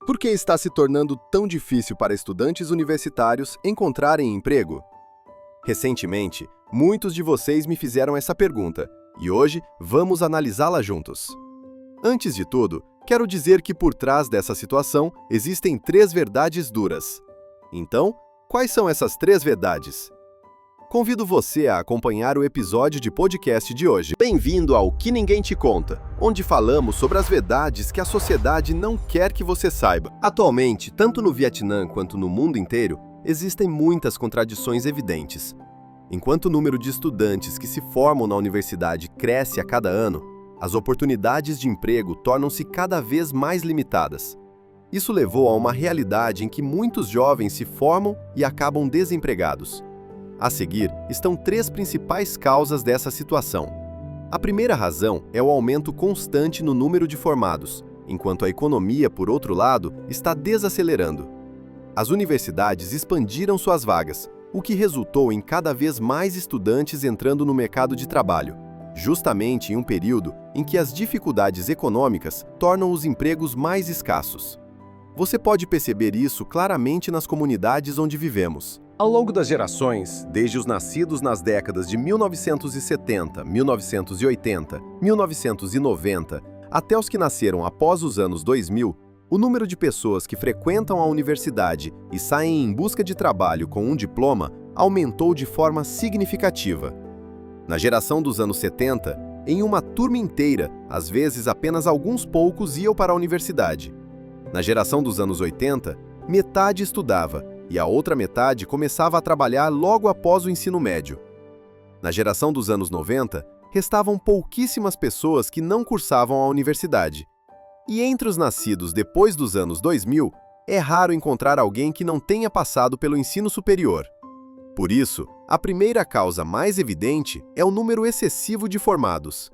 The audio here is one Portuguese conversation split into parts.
Por que está se tornando tão difícil para estudantes universitários encontrarem emprego? Recentemente, muitos de vocês me fizeram essa pergunta, e hoje vamos analisá-la juntos. Antes de tudo, quero dizer que por trás dessa situação existem 3 verdades duras. Então, quais são essas 3 verdades? Convido você a acompanhar o episódio de podcast de hoje. Bem-vindo ao Que Ninguém Te Conta, onde falamos sobre as verdades que a sociedade não quer que você saiba. Atualmente, tanto no Vietnã quanto no mundo inteiro, existem muitas contradições evidentes. Enquanto o número de estudantes que se formam na universidade cresce a cada ano, as oportunidades de emprego tornam-se cada vez mais limitadas. Isso levou a uma realidade em que muitos jovens se formam e acabam desempregados. A seguir, estão 3 principais causas dessa situação. A primeira razão é o aumento constante no número de formados, enquanto a economia, por outro lado, está desacelerando. As universidades expandiram suas vagas, o que resultou em cada vez mais estudantes entrando no mercado de trabalho, justamente em um período em que as dificuldades econômicas tornam os empregos mais escassos. Você pode perceber isso claramente nas comunidades onde vivemos. Ao longo das gerações, desde os nascidos nas décadas de 1970, 1980, 1990, até os que nasceram após os anos 2000, o número de pessoas que frequentam a universidade e saem em busca de trabalho com um diploma aumentou de forma significativa. Na geração dos anos 70, em uma turma inteira, às vezes apenas alguns poucos iam para a universidade. Na geração dos anos 80, metade estudava, e a outra metade começava a trabalhar logo após o ensino médio. Na geração dos anos 90, restavam pouquíssimas pessoas que não cursavam a universidade. E entre os nascidos depois dos anos 2000, é raro encontrar alguém que não tenha passado pelo ensino superior. Por isso, a primeira causa mais evidente é o número excessivo de formados.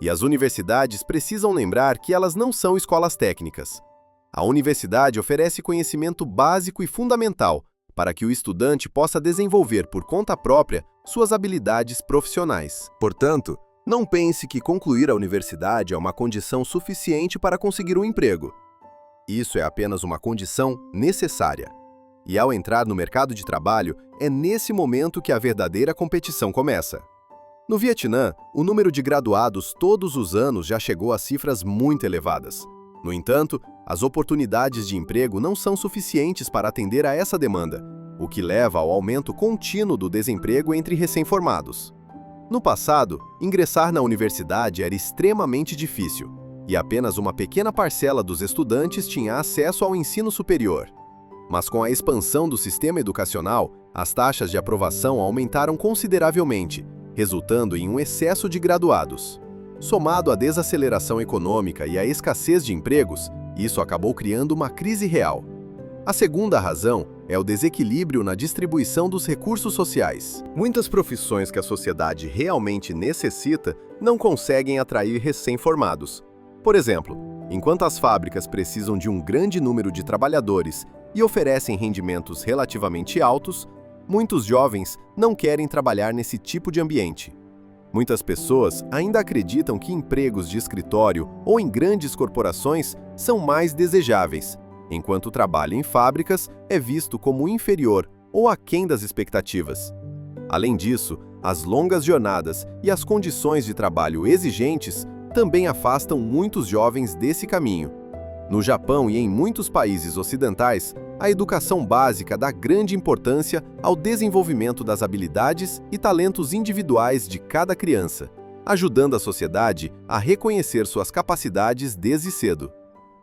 E as universidades precisam lembrar que elas não são escolas técnicas. A universidade oferece conhecimento básico e fundamental para que o estudante possa desenvolver por conta própria suas habilidades profissionais. Portanto, não pense que concluir a universidade é uma condição suficiente para conseguir um emprego. Isso é apenas uma condição necessária. E ao entrar no mercado de trabalho, é nesse momento que a verdadeira competição começa. No Vietnã, o número de graduados todos os anos já chegou a cifras muito elevadas. No entanto, as oportunidades de emprego não são suficientes para atender a essa demanda, o que leva ao aumento contínuo do desemprego entre recém-formados. No passado, ingressar na universidade era extremamente difícil, e apenas uma pequena parcela dos estudantes tinha acesso ao ensino superior. Mas com a expansão do sistema educacional, as taxas de aprovação aumentaram consideravelmente, resultando em um excesso de graduados. Somado à desaceleração econômica e à escassez de empregos, isso acabou criando uma crise real. A segunda razão é o desequilíbrio na distribuição dos recursos sociais. Muitas profissões que a sociedade realmente necessita não conseguem atrair recém-formados. Por exemplo, enquanto as fábricas precisam de um grande número de trabalhadores e oferecem rendimentos relativamente altos, muitos jovens não querem trabalhar nesse tipo de ambiente. Muitas pessoas ainda acreditam que empregos de escritório ou em grandes corporações são mais desejáveis, enquanto o trabalho em fábricas é visto como inferior ou aquém das expectativas. Além disso, as longas jornadas e as condições de trabalho exigentes também afastam muitos jovens desse caminho. No Japão e em muitos países ocidentais, a educação básica dá grande importância ao desenvolvimento das habilidades e talentos individuais de cada criança, ajudando a sociedade a reconhecer suas capacidades desde cedo.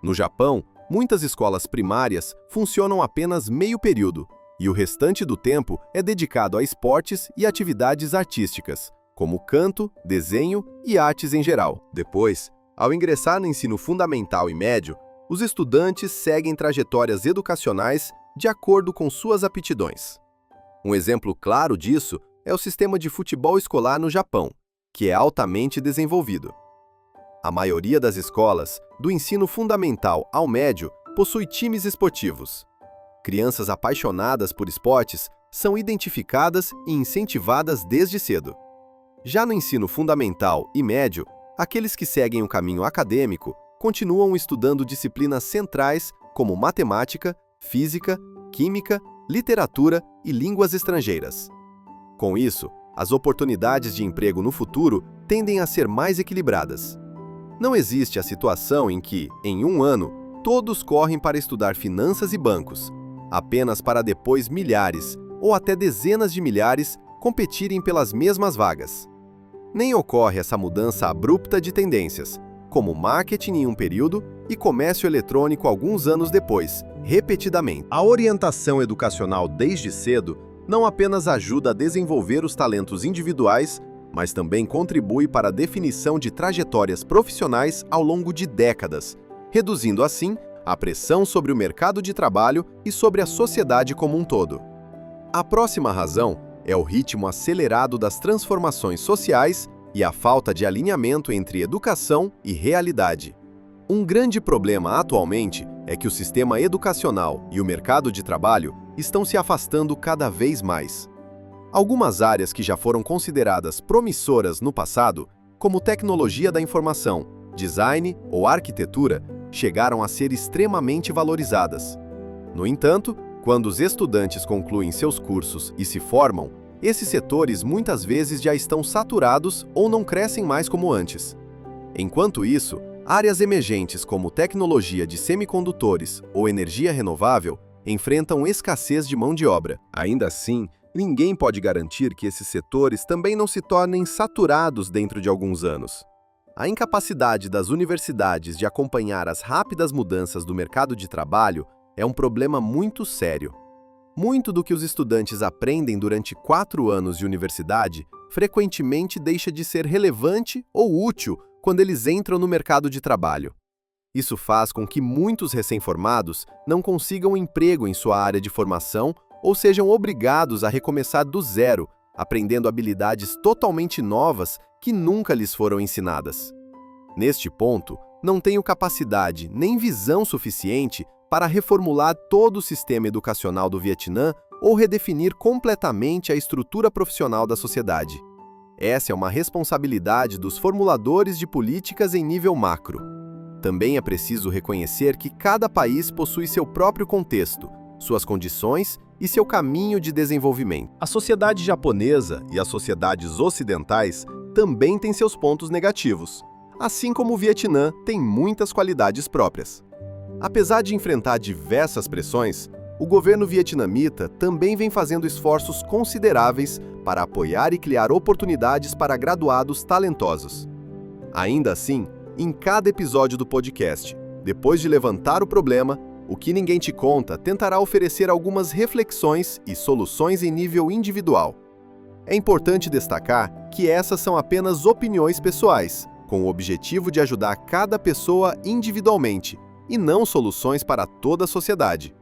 No Japão, muitas escolas primárias funcionam apenas meio período, e o restante do tempo é dedicado a esportes e atividades artísticas, como canto, desenho e artes em geral. Depois, ao ingressar no ensino fundamental e médio, os estudantes seguem trajetórias educacionais de acordo com suas aptidões. Um exemplo claro disso é o sistema de futebol escolar no Japão, que é altamente desenvolvido. A maioria das escolas, do ensino fundamental ao médio, possui times esportivos. Crianças apaixonadas por esportes são identificadas e incentivadas desde cedo. Já no ensino fundamental e médio, aqueles que seguem o caminho acadêmico continuam estudando disciplinas centrais como matemática, física, química, literatura e línguas estrangeiras. Com isso, as oportunidades de emprego no futuro tendem a ser mais equilibradas. Não existe a situação em que, em um ano, todos correm para estudar finanças e bancos, apenas para depois milhares ou até dezenas de milhares competirem pelas mesmas vagas. Nem ocorre essa mudança abrupta de tendências, como marketing em um período e comércio eletrônico alguns anos depois, repetidamente. A orientação educacional desde cedo não apenas ajuda a desenvolver os talentos individuais, mas também contribui para a definição de trajetórias profissionais ao longo de décadas, reduzindo assim a pressão sobre o mercado de trabalho e sobre a sociedade como um todo. A próxima razão é o ritmo acelerado das transformações sociais e a falta de alinhamento entre educação e realidade. Um grande problema atualmente é que o sistema educacional e o mercado de trabalho estão se afastando cada vez mais. Algumas áreas que já foram consideradas promissoras no passado, como tecnologia da informação, design ou arquitetura, chegaram a ser extremamente valorizadas. No entanto, quando os estudantes concluem seus cursos e se formam, esses setores muitas vezes já estão saturados ou não crescem mais como antes. Enquanto isso, áreas emergentes como tecnologia de semicondutores ou energia renovável enfrentam escassez de mão de obra. Ainda assim, ninguém pode garantir que esses setores também não se tornem saturados dentro de alguns anos. A incapacidade das universidades de acompanhar as rápidas mudanças do mercado de trabalho é um problema muito sério. Muito do que os estudantes aprendem durante 4 anos de universidade frequentemente deixa de ser relevante ou útil quando eles entram no mercado de trabalho. Isso faz com que muitos recém-formados não consigam emprego em sua área de formação ou sejam obrigados a recomeçar do zero, aprendendo habilidades totalmente novas que nunca lhes foram ensinadas. Neste ponto, não tenho capacidade nem visão suficiente para reformular todo o sistema educacional do Vietnã ou redefinir completamente a estrutura profissional da sociedade. Essa é uma responsabilidade dos formuladores de políticas em nível macro. Também é preciso reconhecer que cada país possui seu próprio contexto, suas condições e seu caminho de desenvolvimento. A sociedade japonesa e as sociedades ocidentais também têm seus pontos negativos, assim como o Vietnã tem muitas qualidades próprias. Apesar de enfrentar diversas pressões, o governo vietnamita também vem fazendo esforços consideráveis para apoiar e criar oportunidades para graduados talentosos. Ainda assim, em cada episódio do podcast, depois de levantar o problema, O Que Ninguém Te Conta tentará oferecer algumas reflexões e soluções em nível individual. É importante destacar que essas são apenas opiniões pessoais, com o objetivo de ajudar cada pessoa individualmente, e não soluções para toda a sociedade.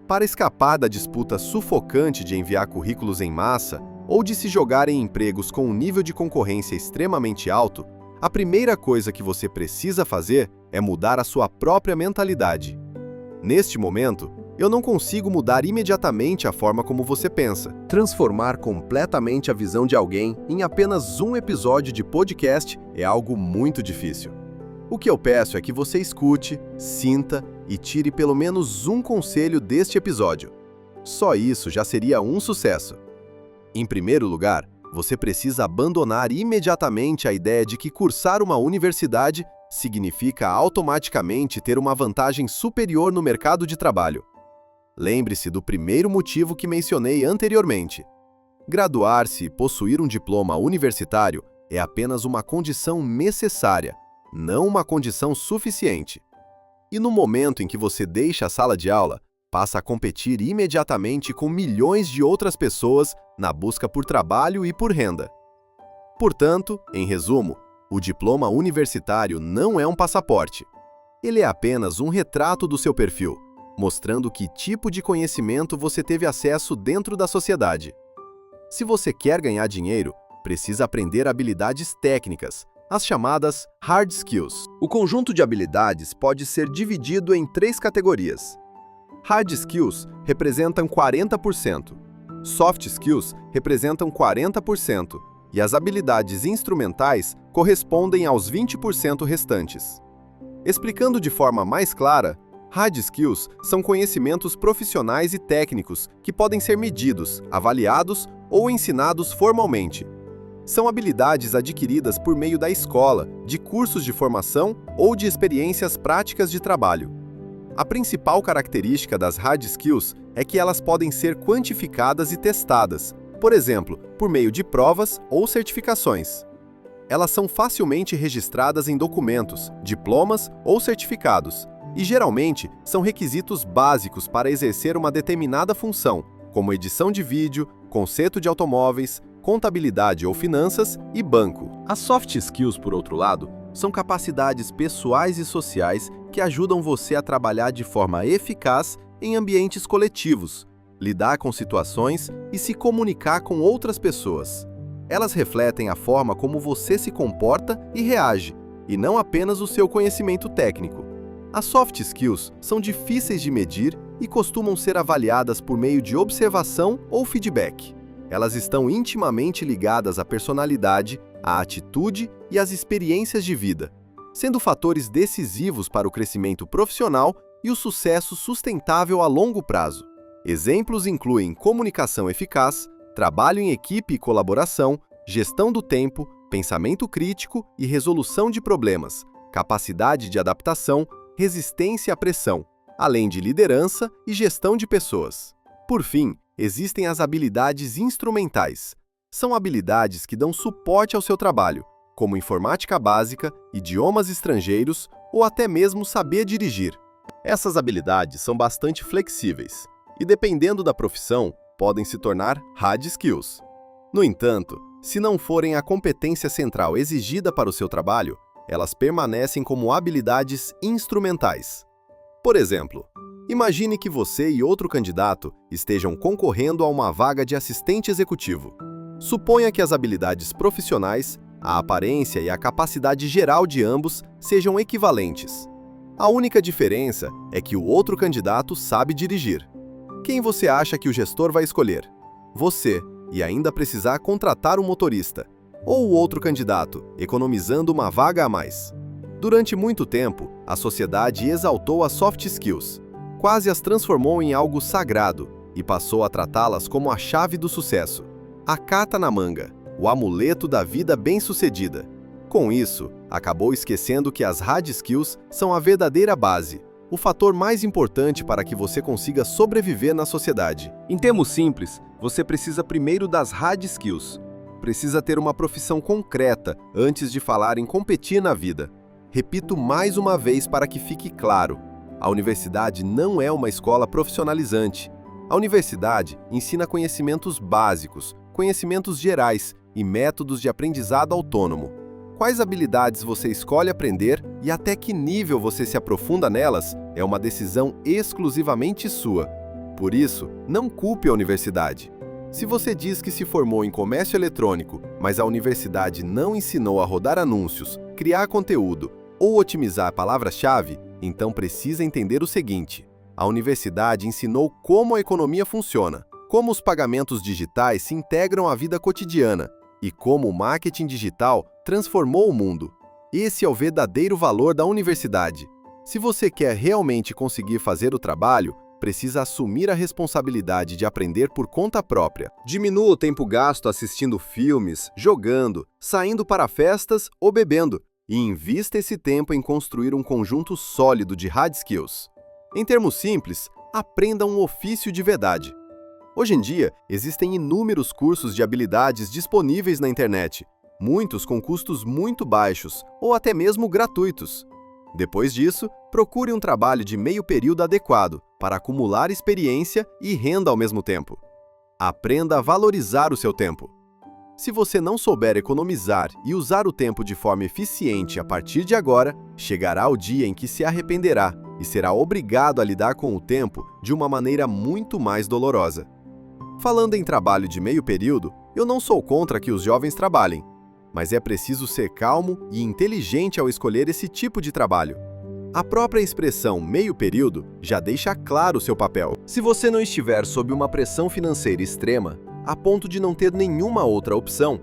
Para escapar da disputa sufocante de enviar currículos em massa ou de se jogar em empregos com um nível de concorrência extremamente alto, a primeira coisa que você precisa fazer é mudar a sua própria mentalidade. Neste momento, eu não consigo mudar imediatamente a forma como você pensa. Transformar completamente a visão de alguém em apenas um episódio de podcast é algo muito difícil. O que eu peço é que você escute, sinta e tire pelo menos um conselho deste episódio. Só isso já seria um sucesso. Em primeiro lugar, você precisa abandonar imediatamente a ideia de que cursar uma universidade significa automaticamente ter uma vantagem superior no mercado de trabalho. Lembre-se do primeiro motivo que mencionei anteriormente. Graduar-se e possuir um diploma universitário é apenas uma condição necessária, não uma condição suficiente. E no momento em que você deixa a sala de aula, passa a competir imediatamente com milhões de outras pessoas na busca por trabalho e por renda. Portanto, em resumo, o diploma universitário não é um passaporte. Ele é apenas um retrato do seu perfil, mostrando que tipo de conhecimento você teve acesso dentro da sociedade. Se você quer ganhar dinheiro, precisa aprender habilidades técnicas, as chamadas hard skills. O conjunto de habilidades pode ser dividido em 3 categorias. Hard skills representam 40%, soft skills representam 40% e as habilidades instrumentais correspondem aos 20% restantes. Explicando de forma mais clara, Hard skills são conhecimentos profissionais e técnicos que podem ser medidos, avaliados ou ensinados formalmente. São habilidades adquiridas por meio da escola, de cursos de formação ou de experiências práticas de trabalho. A principal característica das hard skills é que elas podem ser quantificadas e testadas, por exemplo, por meio de provas ou certificações. Elas são facilmente registradas em documentos, diplomas ou certificados, e geralmente são requisitos básicos para exercer uma determinada função, como edição de vídeo, conserto de automóveis, contabilidade ou finanças e banco. As soft skills, por outro lado, são capacidades pessoais e sociais que ajudam você a trabalhar de forma eficaz em ambientes coletivos, lidar com situações e se comunicar com outras pessoas. Elas refletem a forma como você se comporta e reage, e não apenas o seu conhecimento técnico. As soft skills são difíceis de medir e costumam ser avaliadas por meio de observação ou feedback. Elas estão intimamente ligadas à personalidade, à atitude e às experiências de vida, sendo fatores decisivos para o crescimento profissional e o sucesso sustentável a longo prazo. Exemplos incluem comunicação eficaz, trabalho em equipe e colaboração, gestão do tempo, pensamento crítico e resolução de problemas, capacidade de adaptação, resistência à pressão, além de liderança e gestão de pessoas. Por fim, existem as habilidades instrumentais. São habilidades que dão suporte ao seu trabalho, como informática básica, idiomas estrangeiros ou até mesmo saber dirigir. Essas habilidades são bastante flexíveis e, dependendo da profissão, podem se tornar hard skills. No entanto, se não forem a competência central exigida para o seu trabalho, elas permanecem como habilidades instrumentais. Por exemplo, imagine que você e outro candidato estejam concorrendo a uma vaga de assistente executivo. Suponha que as habilidades profissionais, a aparência e a capacidade geral de ambos sejam equivalentes. A única diferença é que o outro candidato sabe dirigir. Quem você acha que o gestor vai escolher? Você, e ainda precisar contratar um motorista. Ou o outro candidato, economizando uma vaga a mais. Durante muito tempo, a sociedade exaltou as soft skills, quase as transformou em algo sagrado e passou a tratá-las como a chave do sucesso, a carta na manga, o amuleto da vida bem-sucedida. Com isso, acabou esquecendo que as hard skills são a verdadeira base, o fator mais importante para que você consiga sobreviver na sociedade. Em termos simples, você precisa primeiro das hard skills. Precisa ter uma profissão concreta antes de falar em competir na vida. Repito mais uma vez para que fique claro: a universidade não é uma escola profissionalizante. A universidade ensina conhecimentos básicos, conhecimentos gerais e métodos de aprendizado autônomo. Quais habilidades você escolhe aprender e até que nível você se aprofunda nelas é uma decisão exclusivamente sua. Por isso, não culpe a universidade. Se você diz que se formou em comércio eletrônico, mas a universidade não ensinou a rodar anúncios, criar conteúdo ou otimizar palavras-chave, então precisa entender o seguinte: a universidade ensinou como a economia funciona, como os pagamentos digitais se integram à vida cotidiana e como o marketing digital transformou o mundo. Esse é o verdadeiro valor da universidade. Se você quer realmente conseguir fazer o trabalho, precisa assumir a responsabilidade de aprender por conta própria. Diminua o tempo gasto assistindo filmes, jogando, saindo para festas ou bebendo, e invista esse tempo em construir um conjunto sólido de hard skills. Em termos simples, aprenda um ofício de verdade. Hoje em dia, existem inúmeros cursos de habilidades disponíveis na internet, muitos com custos muito baixos ou até mesmo gratuitos. Depois disso, procure um trabalho de meio período adequado para acumular experiência e renda ao mesmo tempo. Aprenda a valorizar o seu tempo. Se você não souber economizar e usar o tempo de forma eficiente a partir de agora, chegará o dia em que se arrependerá e será obrigado a lidar com o tempo de uma maneira muito mais dolorosa. Falando em trabalho de meio período, eu não sou contra que os jovens trabalhem, mas é preciso ser calmo e inteligente ao escolher esse tipo de trabalho. A própria expressão meio período já deixa claro o seu papel. Se você não estiver sob uma pressão financeira extrema, a ponto de não ter nenhuma outra opção,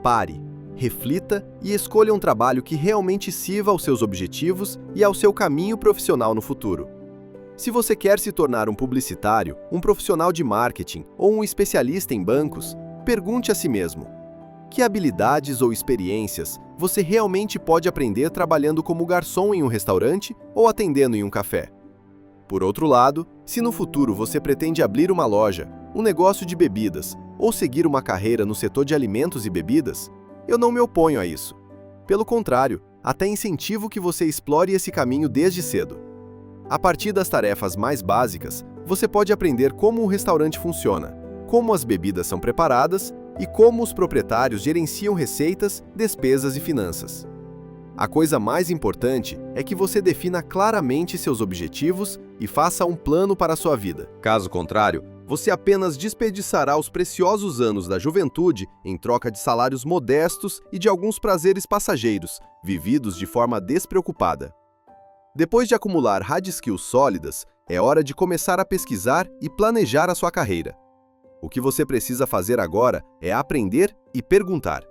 pare, reflita e escolha um trabalho que realmente sirva aos seus objetivos e ao seu caminho profissional no futuro. Se você quer se tornar um publicitário, um profissional de marketing ou um especialista em bancos, pergunte a si mesmo: que habilidades ou experiências você realmente pode aprender trabalhando como garçom em um restaurante ou atendendo em um café? Por outro lado, se no futuro você pretende abrir uma loja, um negócio de bebidas ou seguir uma carreira no setor de alimentos e bebidas, eu não me oponho a isso. Pelo contrário, até incentivo que você explore esse caminho desde cedo. A partir das tarefas mais básicas, você pode aprender como um restaurante funciona, como as bebidas são preparadas e como os proprietários gerenciam receitas, despesas e finanças. A coisa mais importante é que você defina claramente seus objetivos e faça um plano para a sua vida. Caso contrário, você apenas desperdiçará os preciosos anos da juventude em troca de salários modestos e de alguns prazeres passageiros, vividos de forma despreocupada. Depois de acumular hard skills sólidas, é hora de começar a pesquisar e planejar a sua carreira. O que você precisa fazer agora é aprender e perguntar.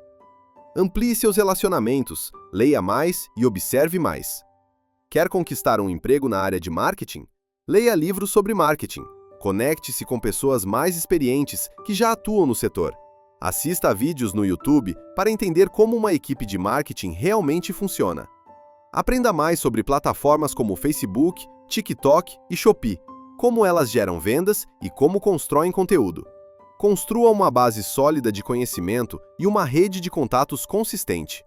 Amplie seus relacionamentos, leia mais e observe mais. Quer conquistar um emprego na área de marketing? Leia livros sobre marketing. Conecte-se com pessoas mais experientes que já atuam no setor. Assista a vídeos no YouTube para entender como uma equipe de marketing realmente funciona. Aprenda mais sobre plataformas como Facebook, TikTok e Shopee, como elas geram vendas e como constroem conteúdo. Construa uma base sólida de conhecimento e uma rede de contatos consistente.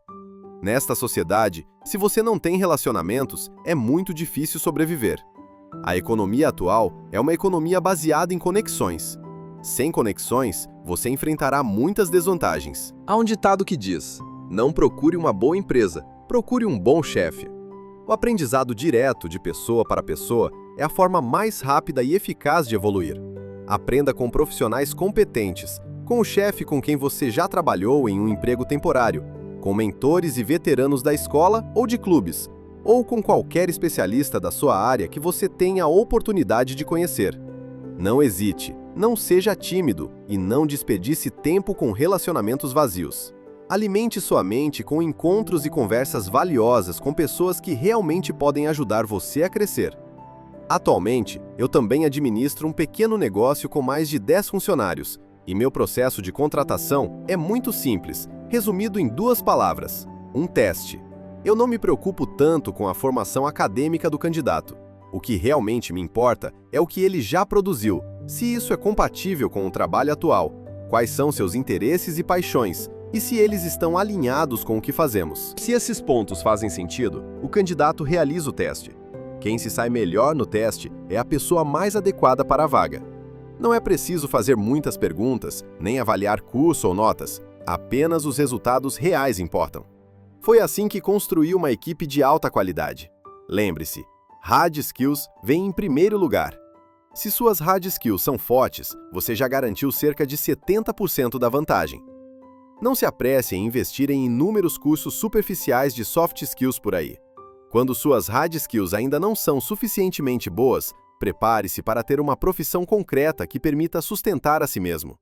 Nesta sociedade, se você não tem relacionamentos, é muito difícil sobreviver. A economia atual é uma economia baseada em conexões. Sem conexões, você enfrentará muitas desvantagens. Há um ditado que diz: não procure uma boa empresa, procure um bom chefe. O aprendizado direto de pessoa para pessoa é a forma mais rápida e eficaz de evoluir. Aprenda com profissionais competentes, com o chefe com quem você já trabalhou em um emprego temporário, com mentores e veteranos da escola ou de clubes, ou com qualquer especialista da sua área que você tenha a oportunidade de conhecer. Não hesite, não seja tímido e não desperdice tempo com relacionamentos vazios. Alimente sua mente com encontros e conversas valiosas com pessoas que realmente podem ajudar você a crescer. Atualmente, eu também administro um pequeno negócio com mais de 10 funcionários, e meu processo de contratação é muito simples, resumido em 2 palavras: um teste. Eu não me preocupo tanto com a formação acadêmica do candidato. O que realmente me importa é o que ele já produziu, se isso é compatível com o trabalho atual, quais são seus interesses e paixões, e se eles estão alinhados com o que fazemos. Se esses pontos fazem sentido, o candidato realiza o teste. Quem se sai melhor no teste é a pessoa mais adequada para a vaga. Não é preciso fazer muitas perguntas, nem avaliar curso ou notas. Apenas os resultados reais importam. Foi assim que construí uma equipe de alta qualidade. Lembre-se, hard skills vem em primeiro lugar. Se suas hard skills são fortes, você já garantiu cerca de 70% da vantagem. Não se apresse em investir em inúmeros cursos superficiais de soft skills por aí. Quando suas hard skills ainda não são suficientemente boas, prepare-se para ter uma profissão concreta que permita sustentar a si mesmo.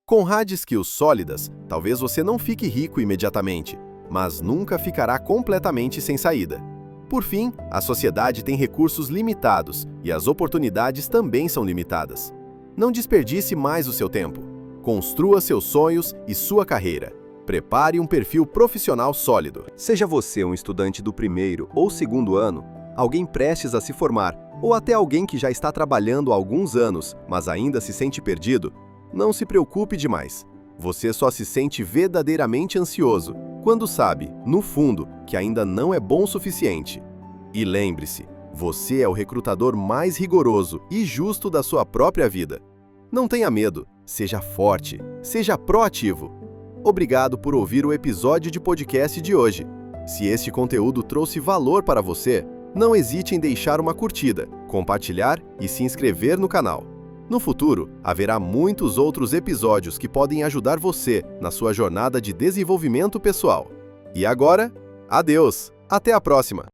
Com hard skills sólidas, talvez você não fique rico imediatamente, mas nunca ficará completamente sem saída. Por fim, a sociedade tem recursos limitados e as oportunidades também são limitadas. Não desperdice mais o seu tempo. Construa seus sonhos e sua carreira. Prepare um perfil profissional sólido. Seja você um estudante do 1º ou 2º ano, alguém prestes a se formar, ou até alguém que já está trabalhando há alguns anos, mas ainda se sente perdido, não se preocupe demais. Você só se sente verdadeiramente ansioso quando sabe, no fundo, que ainda não é bom o suficiente. E lembre-se, você é o recrutador mais rigoroso e justo da sua própria vida. Não tenha medo, seja forte, seja proativo. Obrigado por ouvir o episódio de podcast de hoje. Se este conteúdo trouxe valor para você, não hesite em deixar uma curtida, compartilhar e se inscrever no canal. No futuro, haverá muitos outros episódios que podem ajudar você na sua jornada de desenvolvimento pessoal. E agora, adeus! Até a próxima!